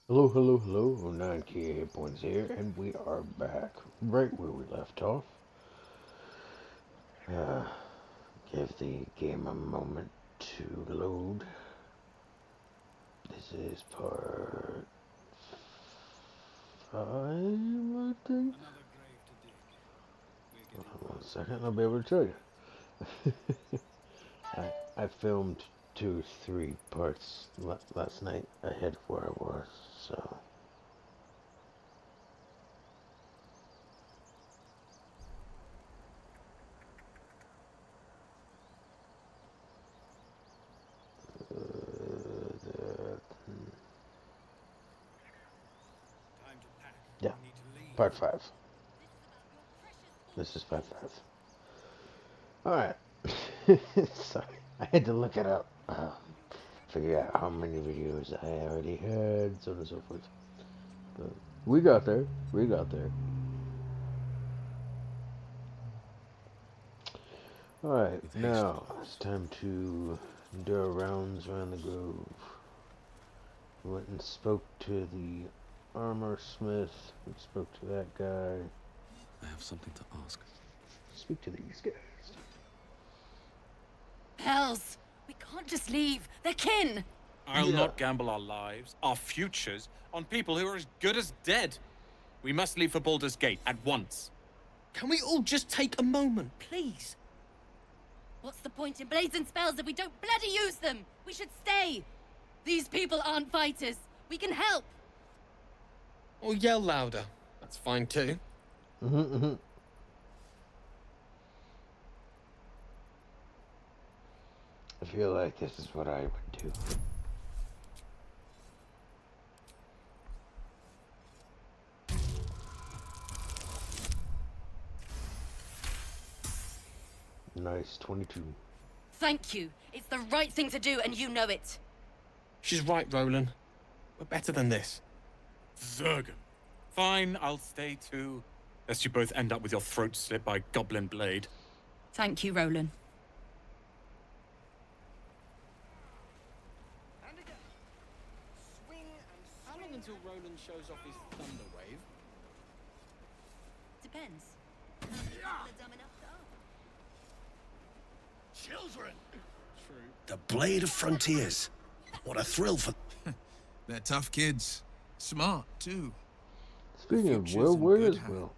Hello, hello, hello, 9K hit points here, and we are back right where we left off. Give the game a moment to load. This is part 5, I think. Hold on 1 second, I'll be able to tell you. I filmed 2 or 3 parts last night ahead of where I was, so... Yeah, part 5. This is part 5. Alright. Sorry, I had to look it up. Figure out how many videos I already had, so on and so forth. But we got there. We got there. Alright, now it's time to do our rounds around the grove. We went and spoke to the armor smith. We spoke to that guy. I have something to ask. Speak to these guys. Hells! We can't just leave. They're kin! I'll not gamble our lives, our futures, on people who are as good as dead. We must leave for Baldur's Gate at once. Can we all just take a moment, please? What's the point in blazing spells if we don't bloody use them? We should stay! These people aren't fighters. We can help! Or yell louder. That's fine too. I feel like this is what I would do. Nice, 22. Thank you. It's the right thing to do, and you know it. She's right, Roland. We're better than this. Zergan. Fine, I'll stay too. Lest you both end up with your throats slit by goblin blade. Thank you, Roland. How long until Roland shows off his thunder wave? Depends. Children! True. The Blade of Frontiers. What a thrill for... They're tough kids. Smart, too. Speaking of Future's Will, in where good is Will?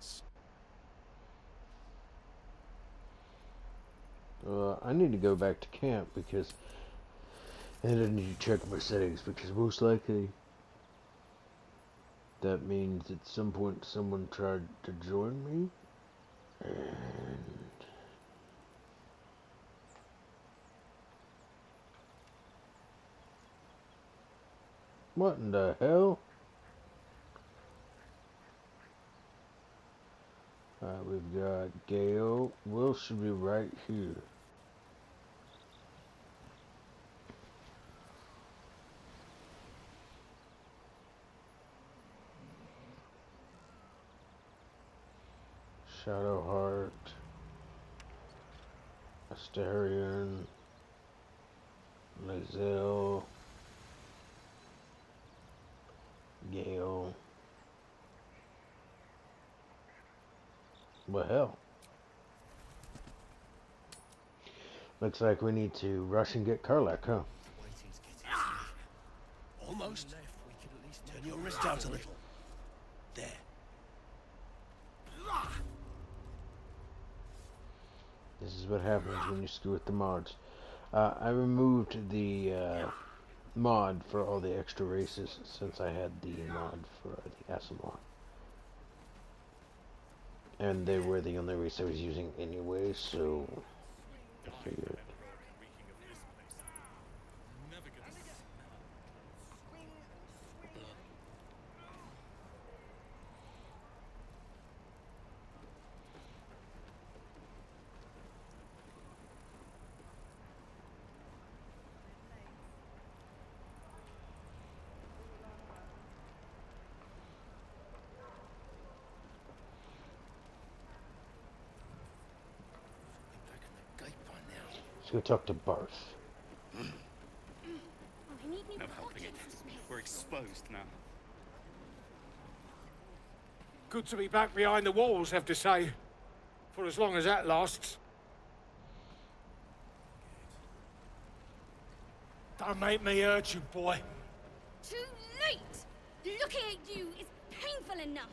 hands. I need to go back to camp because and I need to check my settings because most likely that means at some point someone tried to join me and what in the hell? Alright, we've got Gale. Will should be right here. Shadowheart, Astarion, Lazelle, Gale. Well, hell. Looks like we need to rush and get Karlach, huh? Almost. Turn your wrist out a little. There. This is what happens when you screw with the mods. I removed the mod for all the extra races since I had the mod for the Aasimar. And they were the only race I was using anyway, so I figured. Let's go talk to Barth. No helping it. We're exposed now. Good to be back behind the walls, have to say. For as long as that lasts. Don't make me hurt you, boy. Too late! Looking at you is painful enough.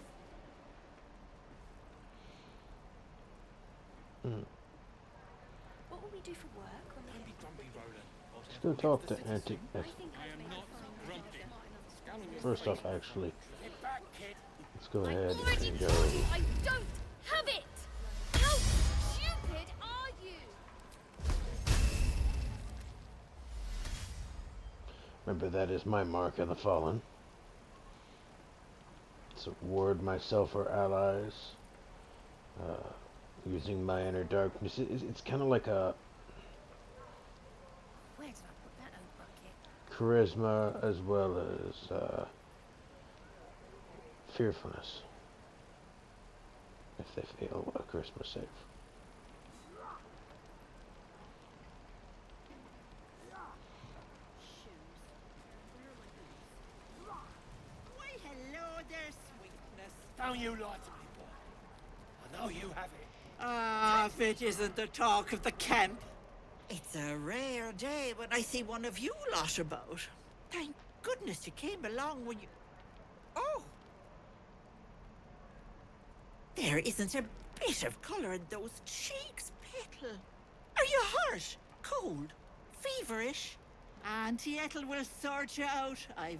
What will we do for work when we get Grumpy Roland. Let's go talk to Auntie. I think I am not grumpy. First off, actually, Get back, kid. let's go I ahead already and go. told you I don't have it! How stupid are you? Remember, that is my mark of the fallen. So ward myself or allies. Using my inner darkness. It's kind of like a Where did I put that old bucket? charisma as well as fearfulness. If they fail a charisma save. Why, hello there, sweetness. Don't you lie to me, boy. I know you have it. Ah, if it isn't the talk of the camp. It's a rare day when I see one of you lot about. Thank goodness you came along when you... Oh! There isn't a bit of colour in those cheeks, Petal. Are you hurt? Cold? Feverish? Auntie Ethel will sort you out. I've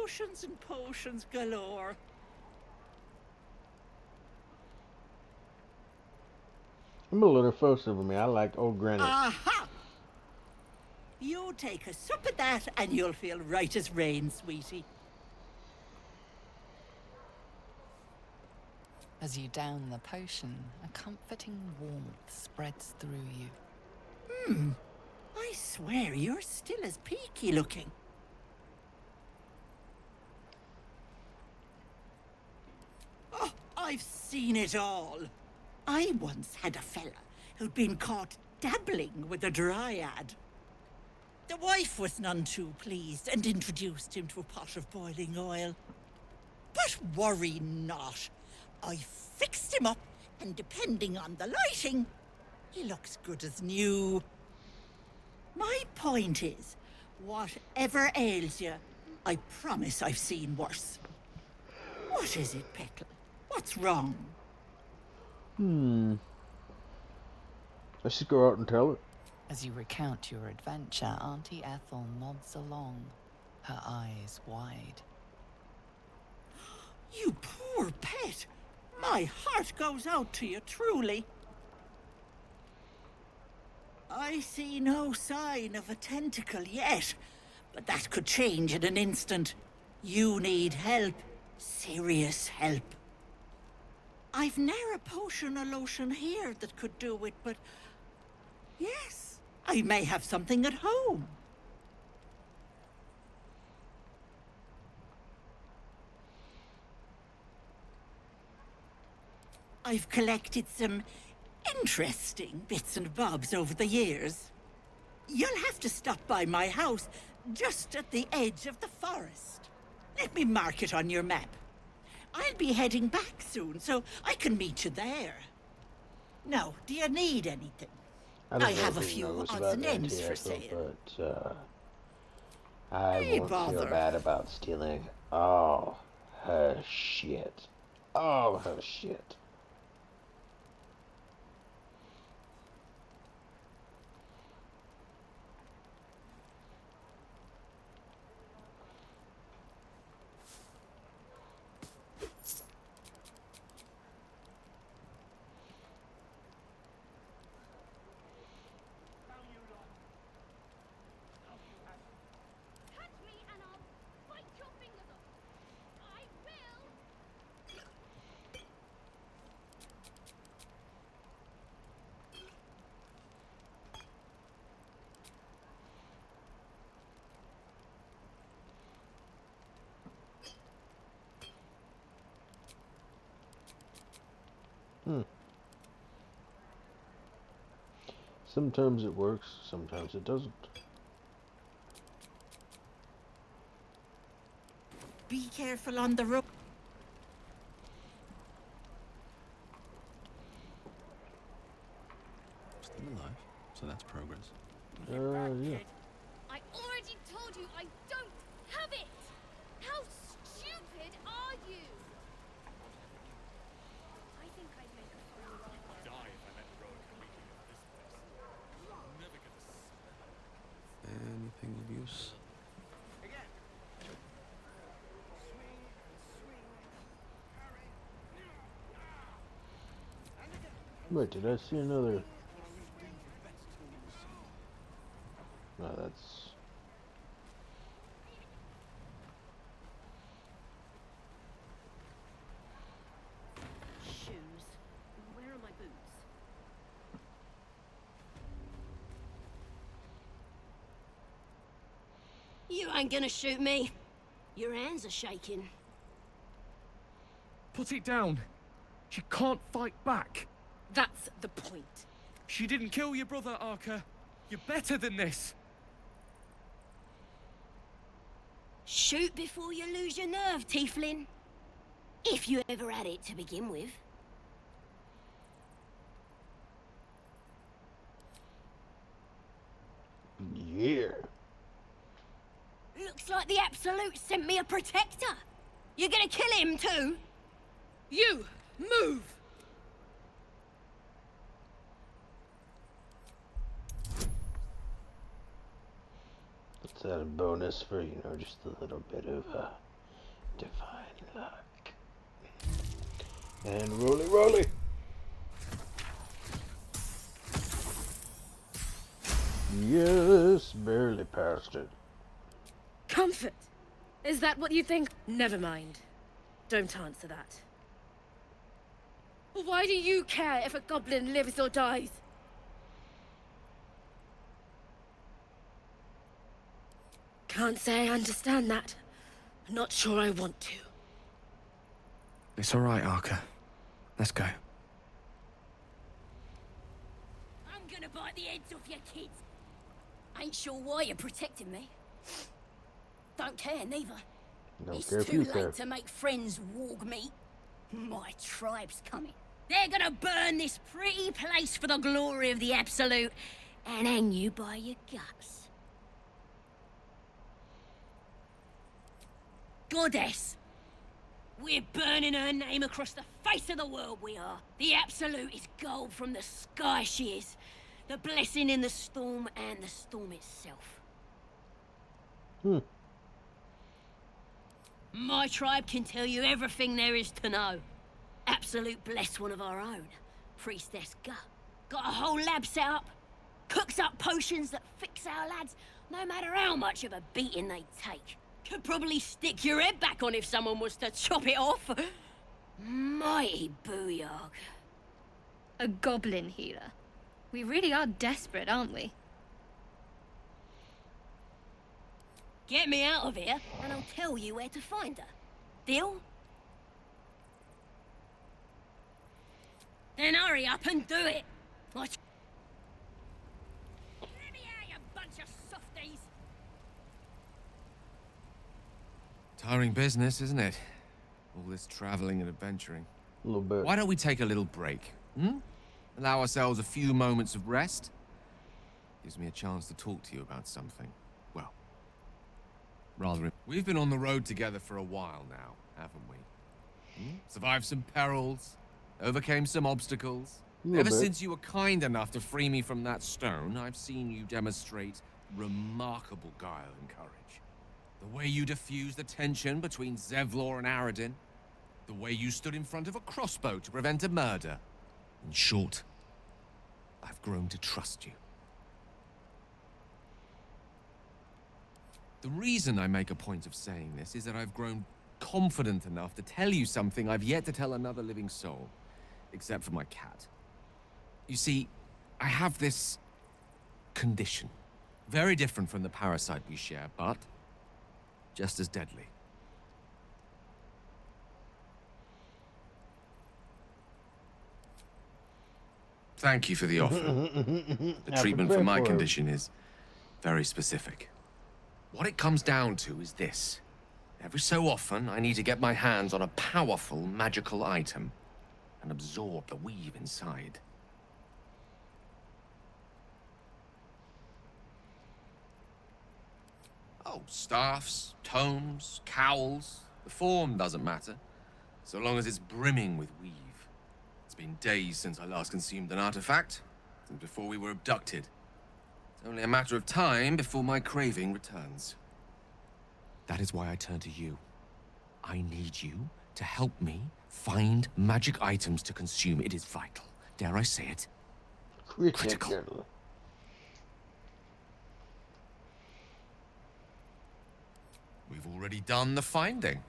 lotions and potions galore. I'm a little fussy with me. I like old granny. Aha! You take a sup of that and you'll feel right as rain, sweetie. As you down the potion, a comforting warmth spreads through you. I swear you're still as peaky looking. Oh, I've seen it all. I once had a fella who'd been caught dabbling with a dryad. The wife was none too pleased and introduced him to a pot of boiling oil. But worry not. I fixed him up, and depending on the lighting, he looks good as new. My point is, whatever ails you, I promise I've seen worse. What is it, Petal? What's wrong? I should go out and tell her. As you recount your adventure, Auntie Ethel nods along, her eyes wide. You poor pet! My heart goes out to you, truly. I see no sign of a tentacle yet, but that could change in an instant. You need help. Serious help. I've ne'er a potion or lotion here that could do it, but... yes, I may have something at home. I've collected some interesting bits and bobs over the years. You'll have to stop by my house, just at the edge of the forest. Let me mark it on your map. I'll be heading back soon, so I can meet you there. Now, do you need anything? I I don't know have a if he few knows odds about and ends Auntie for Ethel, sale. but I Hey, won't feel bother. bad about stealing all her shit. All her shit. Touch me and I'll bite your fingers off. I will. Sometimes it works, sometimes it doesn't. Be careful on the road. So that's progress. Yeah. I already told you I don't have it! How stupid are you? I think I'd make a funny one. I'd die if I met the Rowan weekly of this place. I'm never gonna smell it. Anything of use? Wait, did I see another? No, that's... Shoes. Where are my boots? You ain't gonna shoot me. Your hands are shaking. Put it down. She can't fight back. That's the point. She didn't kill your brother, Arca. You're better than this. Shoot before you lose your nerve, Tiefling. If you ever had it to begin with. Yeah. Looks like the Absolute sent me a protector. You're gonna kill him too? You, move! Let's add a bonus for, you know, just a little bit of divine luck. And roly roly. Yes, barely passed it. Comfort. Is that what you think? Never mind. Don't answer that. Why do you care if a goblin lives or dies? Can't say I understand that. Not sure I want to. It's all right, Arca. Let's go. I'm gonna bite the heads off your kids. Ain't sure why you're protecting me. Don't care, neither. Don't It's care if too you late care. to make friends warg meat. My tribe's coming. They're gonna burn this pretty place for the glory of the Absolute and hang you by your guts. Goddess. We're burning her name across the face of the world, we are. The Absolute is gold from the sky, she is. The blessing in the storm and the storm itself. My tribe can tell you everything there is to know. Absolute bless one of our own. Priestess Gut. Got a whole lab set up. Cooks up potions that fix our lads, no matter how much of a beating they take. Could probably stick your head back on if someone was to chop it off. Mighty booyog. A goblin healer. We really are desperate, aren't we? Get me out of here, and I'll tell you where to find her. Deal? Then hurry up and do it. Let me out, you bunch of softies. Tiring business, isn't it? All this traveling and adventuring. A little bit. Why don't we take a little break? Allow ourselves a few moments of rest? Gives me a chance to talk to you about something. Well, rather... We've been on the road together for a while now, haven't we? Survived some perils, overcame some obstacles. Ever since you were kind enough to free me from that stone, I've seen you demonstrate remarkable guile and courage. The way you diffused the tension between Zevlor and Aradin. The way you stood in front of a crossbow to prevent a murder. In short, I've grown to trust you. The reason I make a point of saying this is that I've grown confident enough to tell you something I've yet to tell another living soul, except for my cat. You see, I have this condition. Very different from the parasite we share, but just as deadly. Thank you for the offer. The treatment for my condition is very specific. What it comes down to is this. Every so often, I need to get my hands on a powerful magical item and absorb the weave inside. Oh, staffs, tomes, cowls. The form doesn't matter, so long as it's brimming with weave. It's been days since I last consumed an artifact, since before we were abducted. It's only a matter of time before my craving returns. That is why I turn to you. I need you to help me find magic items to consume. It is vital. Dare I say it? Critical. We've already done the finding.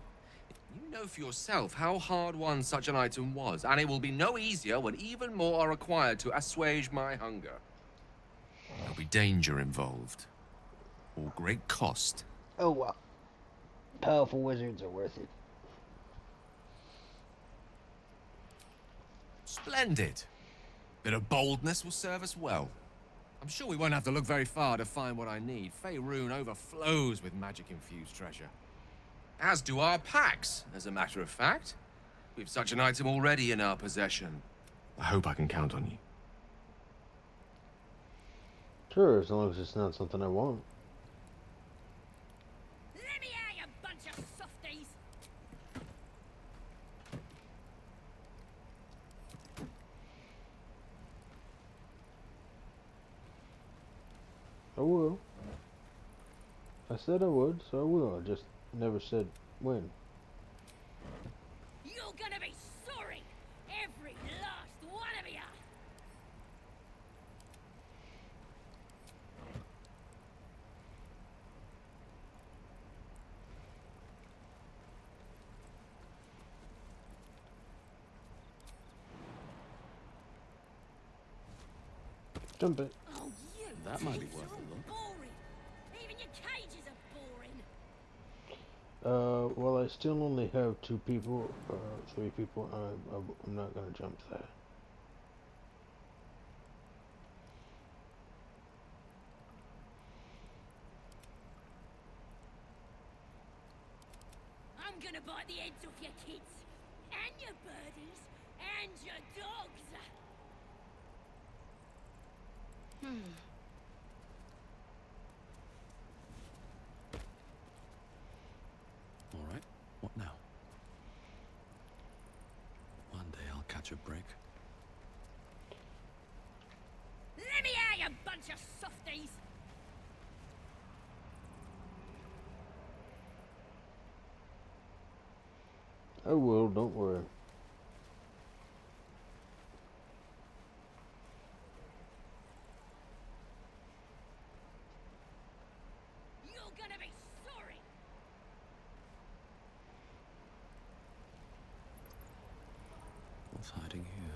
You know for yourself how hard won such an item was, and it will be no easier when even more are required to assuage my hunger. There'll be danger involved, or great cost. Oh well. Powerful wizards are worth it. Splendid. Bit of boldness will serve us well. I'm sure we won't have to look very far to find what I need. Faerun overflows with magic-infused treasure. As do our packs, as a matter of fact. We've such an item already in our possession. I hope I can count on you. Sure, as long as it's not something I want. Let me out, you bunch of softies! I will. I said I would, so I will. I just never said when. You're gonna be sorry! Every last one of you! Jump it. Oh, you That might be kids worth are a look. boring. Even your cages are boring. Well, I still only have 2 people, 3 people. I'm not gonna jump that. I'm gonna bite the heads off your kids, and your birdies, and your dogs. All right, what now? One day I'll catch a break. Let me out, you bunch of softies! I will, don't worry. You're gonna be sorry! What's hiding here?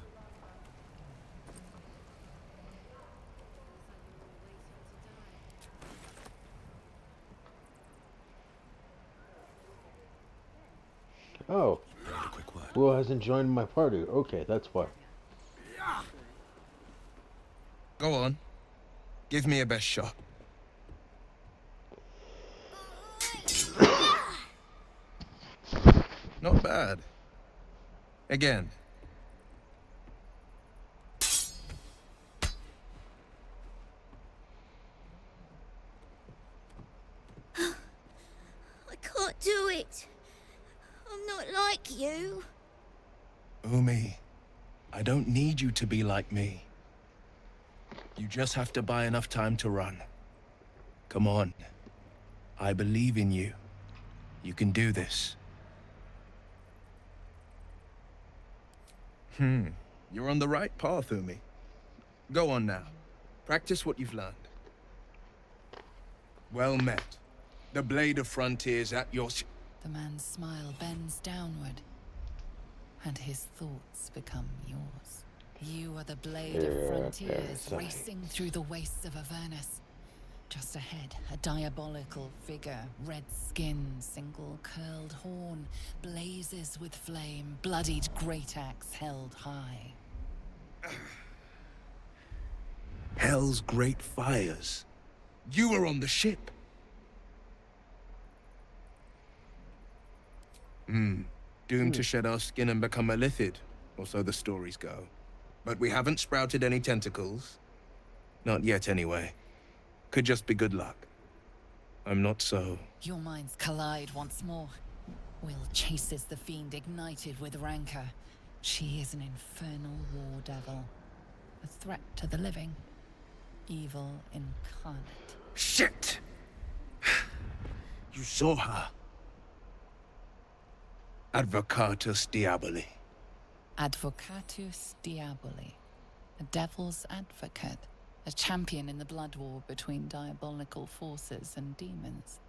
Oh. A quick word. Will hasn't joined my party. Okay, that's why. Go on. Give me a best shot. Not bad. Again. I can't do it. I'm not like you. Umi, I don't need you to be like me. You just have to buy enough time to run. Come on. I believe in you. You can do this. You're on the right path, Umi. Go on now. Practice what you've learned. Well met. The blade of frontiers at your... The man's smile bends downward, and his thoughts become yours. You are the blade of frontiers racing through the wastes of Avernus. Just ahead, a diabolical figure, red skin, single curled horn, blazes with flame, bloodied great axe held high. Hell's great fires. You were on the ship. Doomed to shed our skin and become a lithid, or so the stories go. But we haven't sprouted any tentacles. Not yet, anyway. Could just be good luck. I'm not so. Your minds collide once more. Will chases the fiend ignited with rancor. She is an infernal war devil. A threat to the living. Evil incarnate. Shit! You saw her. Advocatus Diaboli. Advocatus Diaboli. A devil's advocate. A champion in the blood war between diabolical forces and demons.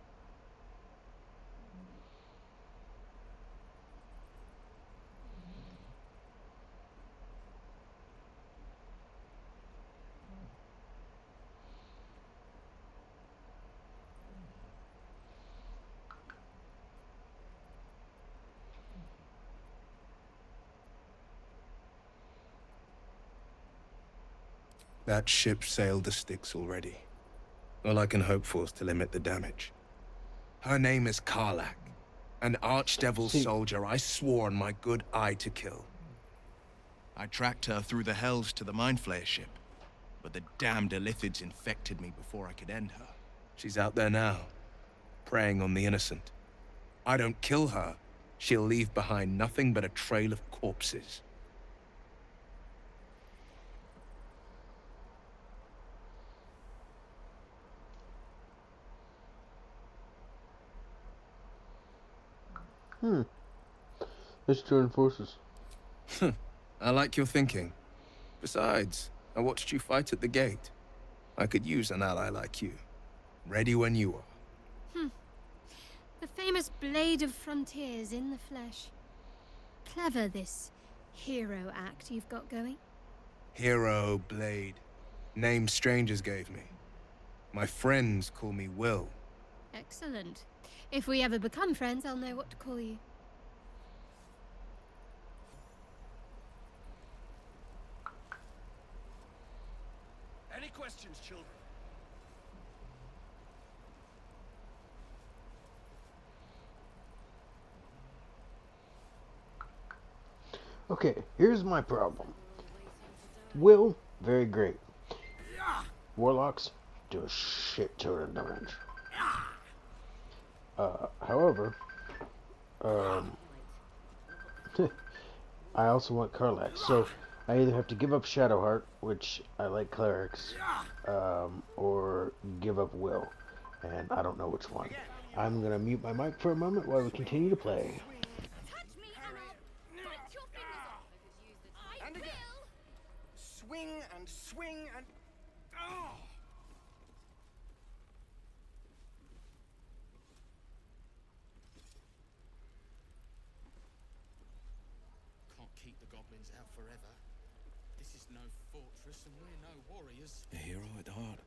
That ship sailed the Styx already. All I can hope for is to limit the damage. Her name is Karlach, an archdevil soldier I swore on my good eye to kill. I tracked her through the hells to the Mind Flayer ship, but the damned Illithids infected me before I could end her. She's out there now, preying on the innocent. I don't kill her, she'll leave behind nothing but a trail of corpses. Let's join forces. I like your thinking. Besides, I watched you fight at the gate. I could use an ally like you. Ready when you are. The famous Blade of Frontiers in the flesh. Clever, this hero act you've got going. Hero, Blade. Name strangers gave me. My friends call me Will. Excellent. If we ever become friends, I'll know what to call you. Any questions, children? Okay, here's my problem. Will, very great. Warlocks do a shit ton of damage. However, I also want Karlach, so I either have to give up Shadowheart, which I like clerics, or give up Will, and I don't know which one. I'm gonna mute my mic for a moment while we continue to play. Touch me and I'll bite your fingers off. I And again. will. Swing and... Oh! Can't keep the goblins out forever. This is no fortress and we're no warriors. A hero at heart.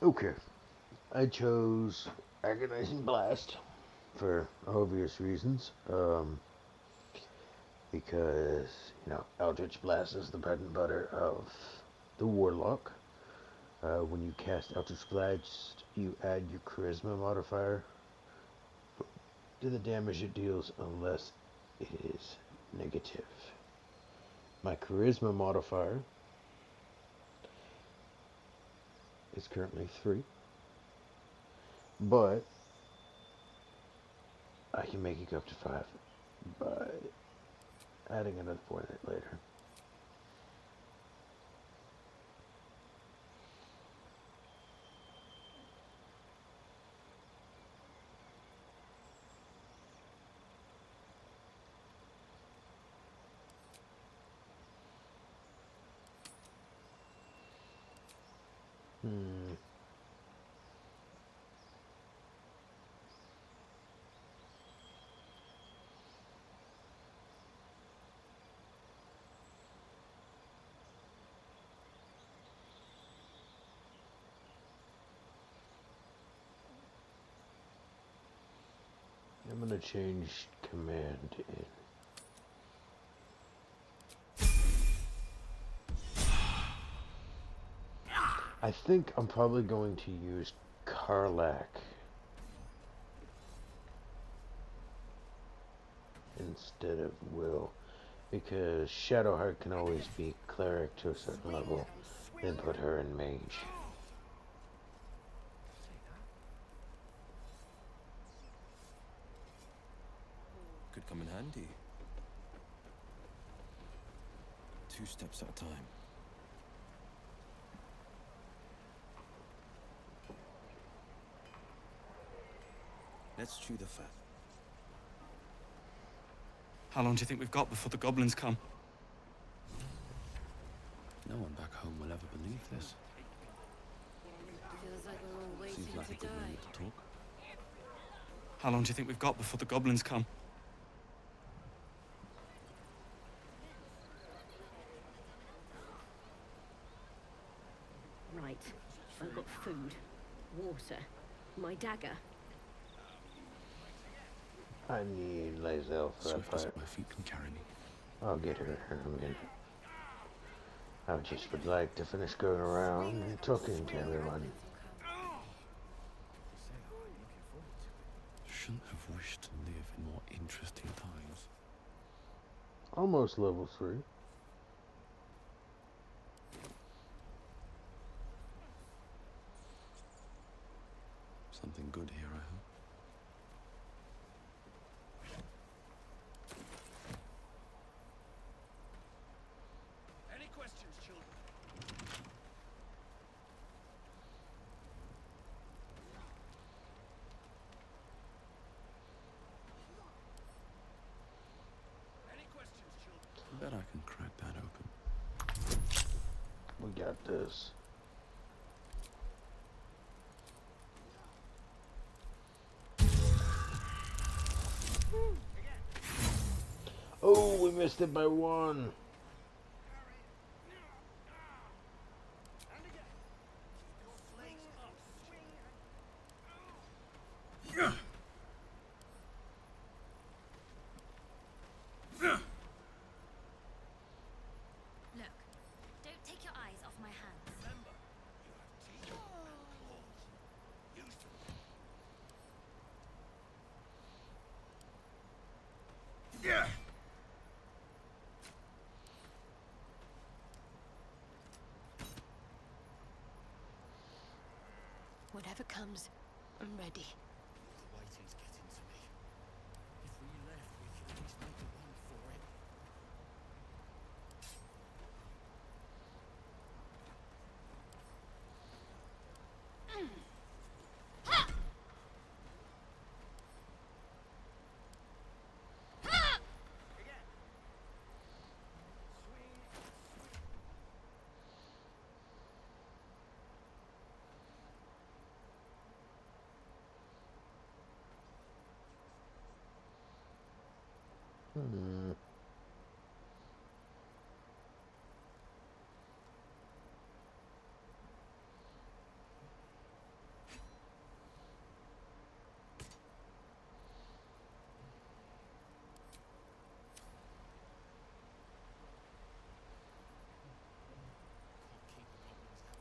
Okay, I chose Agonizing Blast for obvious reasons, because, you know, Eldritch Blast is the bread and butter of the Warlock. When you cast Eldritch Blast, you add your Charisma modifier to the damage it deals unless it is negative. My Charisma modifier is currently 3, but I can make it go up to 5 by adding another 4 in it later. Hmm. I'm gonna change command in. I think I'm probably going to use Karlach instead of Will, because Shadowheart can always be cleric to a certain level, then put her in mage. Could come in handy. 2 steps at a time. Let's chew the fat. How long do you think we've got before the goblins come? No one back home will ever believe this. Feels like we're all waiting Seems like a to good die. moment to talk. How long do you think we've got before the goblins come? Right. I've got food, water, my dagger. I need Lae'zel for that Swift as part. my feet can carry me. I'll get her in a minute. I just would like to finish going around and talking to everyone. Shouldn't have wished to live in more interesting times. Almost level 3. Something good here, I hope. Any questions, children? Any questions, children? I bet I can crack that open. We got this. Oh, we missed it by 1. Look, don't take your eyes off my hands. Whatever comes, I'm ready. The waiting's getting to me. If we left, we could at least make a run for it. Hmm.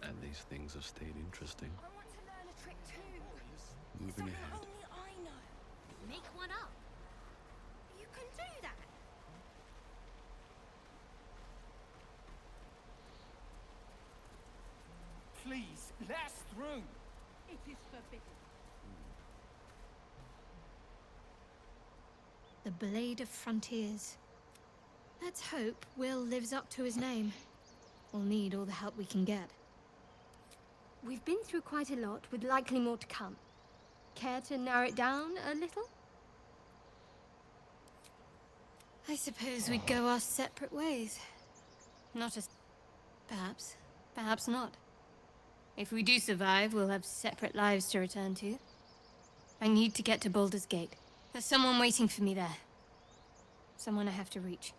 And these things have stayed interesting. I want to learn a trick too. Moving ahead. Only I know. Make one up. You can do that. Please, let us through. It is forbidden. The Blade of Frontiers. Let's hope Will lives up to his name. We'll need all the help we can get. We've been through quite a lot, with likely more to come. Care to narrow it down a little? I suppose we'd go our separate ways. Not as... perhaps. Perhaps not. If we do survive, we'll have separate lives to return to. I need to get to Baldur's Gate. There's someone waiting for me there. Someone I have to reach.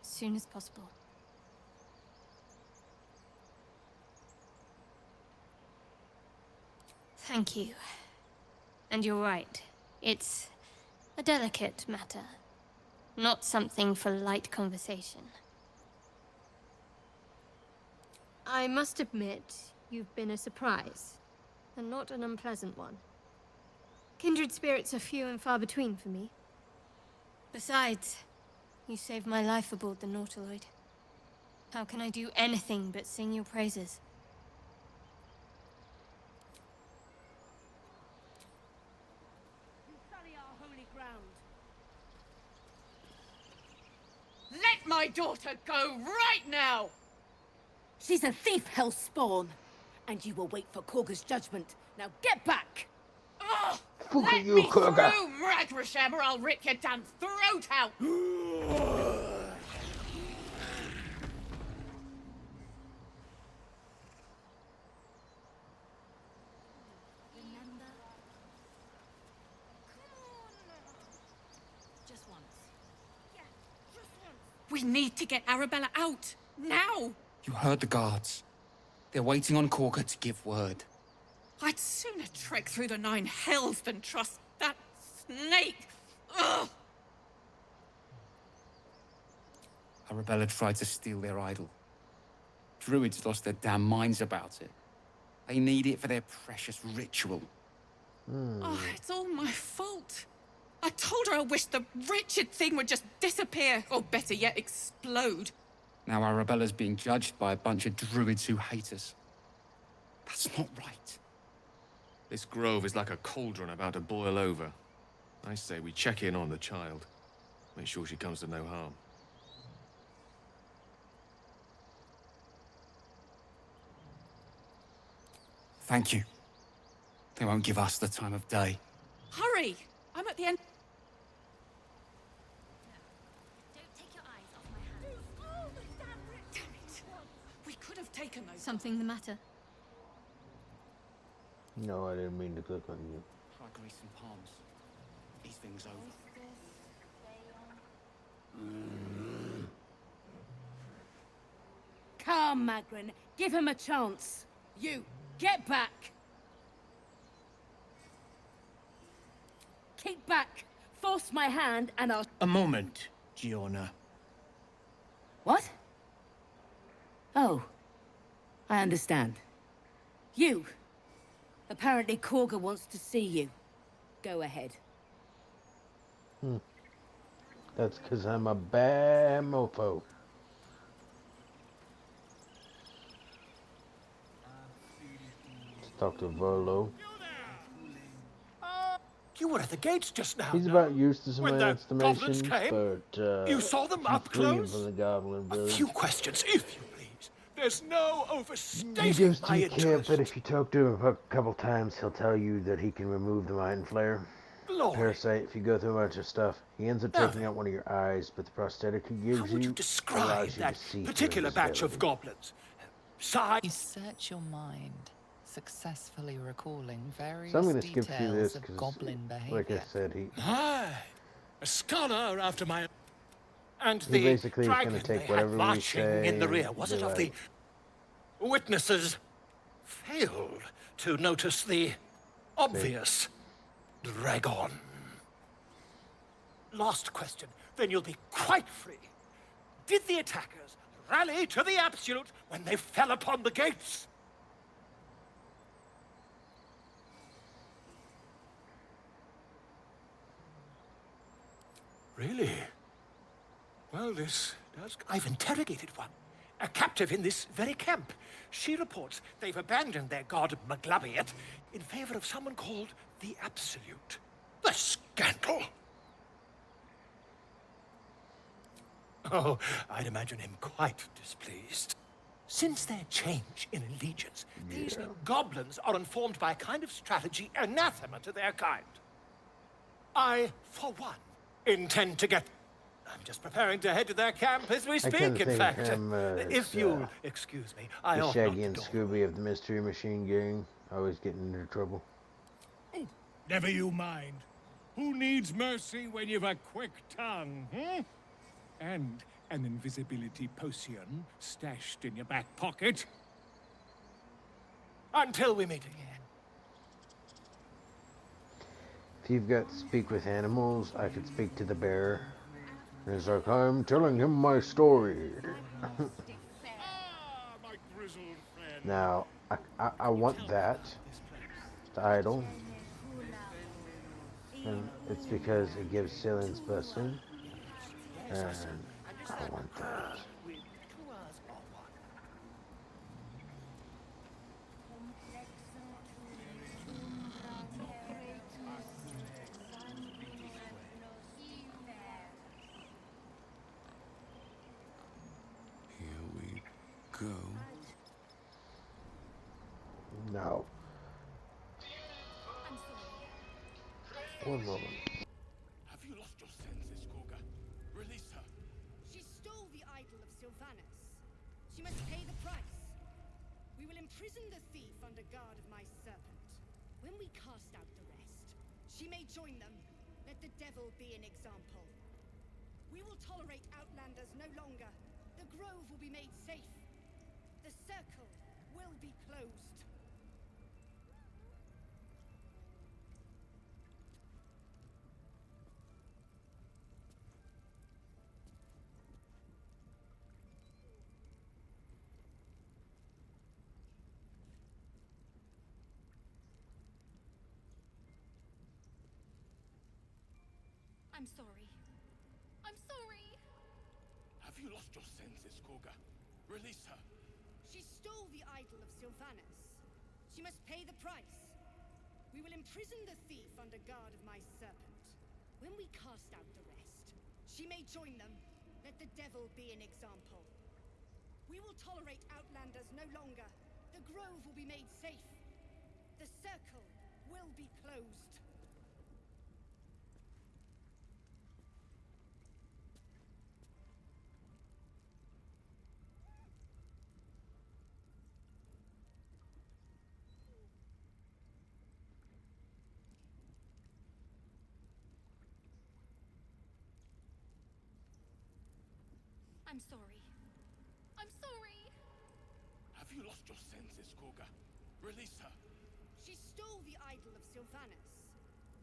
As soon as possible. Thank you. And you're right. It's a delicate matter. Not something for light conversation. I must admit, you've been a surprise. And not an unpleasant one. Kindred spirits are few and far between for me. Besides, you saved my life aboard the Nautiloid. How can I do anything but sing your praises? Let my daughter go right now! She's a thief, hellspawn. And you will wait for Korga's judgment. Now get back! Ugh! Fuck Let you, me Korga. through, Ragrasham, or I'll rip your damn throat out! We need to get Arabella out! Now! You heard the guards. They're waiting on Korga to give word. I'd sooner trek through the 9 hells than trust that snake! Ugh! Arabella tried to steal their idol. Druids lost their damn minds about it. They need it for their precious ritual. Oh, it's all my fault. I told her I wished the wretched thing would just disappear, or better yet, explode. Now Arabella's being judged by a bunch of druids who hate us. That's not right. This grove is like a cauldron about to boil over. I say we check in on the child. Make sure she comes to no harm. Thank you. They won't give us the time of day. Hurry! I'm at the end. Don't take your eyes off my hands. Damn it! We could have taken those. Something the matter? No, I didn't mean to click on you. Try grease and palms. These things over. Calm, Magrin. Give him a chance. You, get back! Keep back. Force my hand and I'll... A moment, Djmr. What? Oh. I understand. You. Apparently Korga wants to see you. Go ahead. That's because I'm a bad mofo. Let's talk to Volo. You were at the gates just now. He's about used to some When the estimation, goblins came, but you saw them up free him close? from the goblin A village. few questions, if you please. There's no He overstating gives my to camp, interest. but if you talk to him a couple times, he'll tell you that he can remove the mind flare. Glory. Parasite, if you go through a bunch of stuff, he ends up Now taking out one of your eyes, but the prosthetic he gives How would you allows describe you that to see particular through batch of invisibility. goblins? Size? You search your mind, successfully recalling various So I'm going to skip through details this of because, goblin behavior. like I said, he Aye, a scholar after my... And He the basically is gonna dragon take they whatever had we marching in the say rear, and was be it of the witnesses failed to notice the obvious dragon? Last question, then you'll be quite free. Did the attackers rally to the absolute when they fell upon the gates? Really? Well, this does... I've interrogated one. A captive in this very camp. She reports they've abandoned their god Maglabiet in favor of someone called the Absolute. The scandal! Oh, I'd imagine him quite displeased. Since their change in allegiance, these goblins are informed by a kind of strategy anathema to their kind. I, for one, intend to get I'm just preparing to head to their camp as we I speak, can in think fact. him If you'll excuse me, I the ought Shaggy not and to talk. Scooby of the Mystery Machine Gang, always getting into trouble. Oh, never you mind. Who needs mercy when you've a quick tongue, hmm? And an invisibility potion stashed in your back pocket. Until we meet again. If you've got to speak with animals, I could speak to the bear. And it's like, I'm telling him my story. Now, I want that, the idol. And it's because it gives Cillian's blessing. And I want that. Here we go. No. One moment. Have you lost your senses, Koga? Release her. She stole the idol of Sylvanas. She must pay the price. We will imprison the thief under guard of my serpent. When we cast out the rest, she may join them. Let the devil be an example. We will tolerate outlanders no longer. The grove will be made safe. The circle will be closed. I'm sorry. I'm sorry. Have you lost your senses, Koga? Release her. She stole the idol of Sylvanas. She must pay the price. We will imprison the thief under guard of my serpent. When we cast out the rest, she may join them. Let the devil be an example. We will tolerate outlanders no longer. The grove will be made safe. The circle will be closed. I'm sorry. I'm sorry. Have you lost your senses, Koga? Release her. She stole the idol of Sylvanas.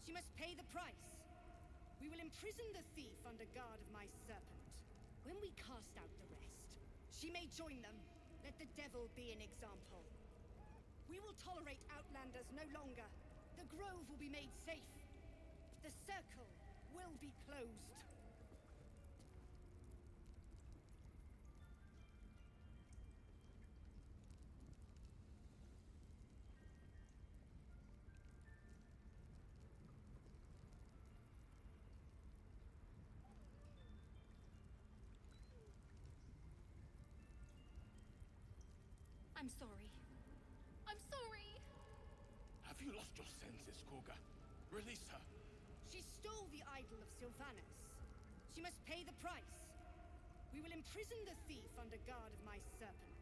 She must pay the price. We will imprison the thief under guard of my serpent. When we cast out the rest, she may join them. Let the devil be an example. We will tolerate outlanders no longer. The grove will be made safe. The circle will be closed. I'm sorry. I'm sorry. Have you lost your senses, Koga? Release her. She stole the idol of Sylvanas. She must pay the price. We will imprison the thief under guard of my serpent.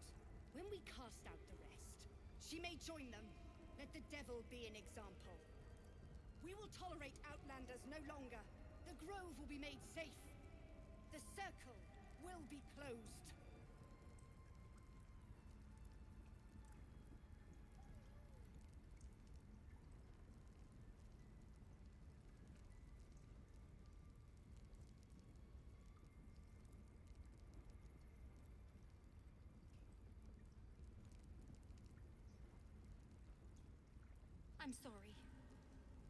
When we cast out the rest, she may join them. Let the devil be an example. We will tolerate outlanders no longer. The grove will be made safe. The circle will be closed. I'm sorry.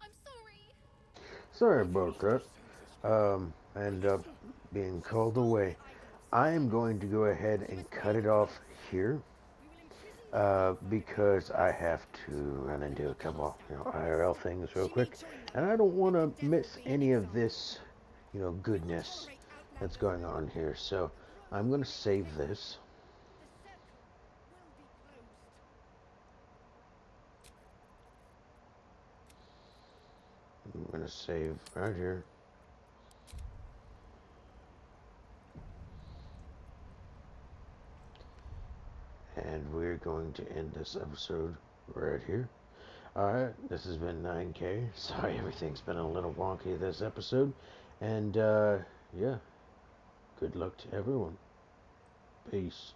I'm sorry. Sorry about that. I ended up being called away. I am going to go ahead and cut it off here. Because I have to run and do a couple, IRL things real quick. And I don't want to miss any of this, goodness that's going on here. So I'm going to save this. I'm going to save right here. and we're going to end this episode right here. Alright, this has been 9K. Sorry everything's been a little wonky this episode. And, yeah, good luck to everyone. Peace.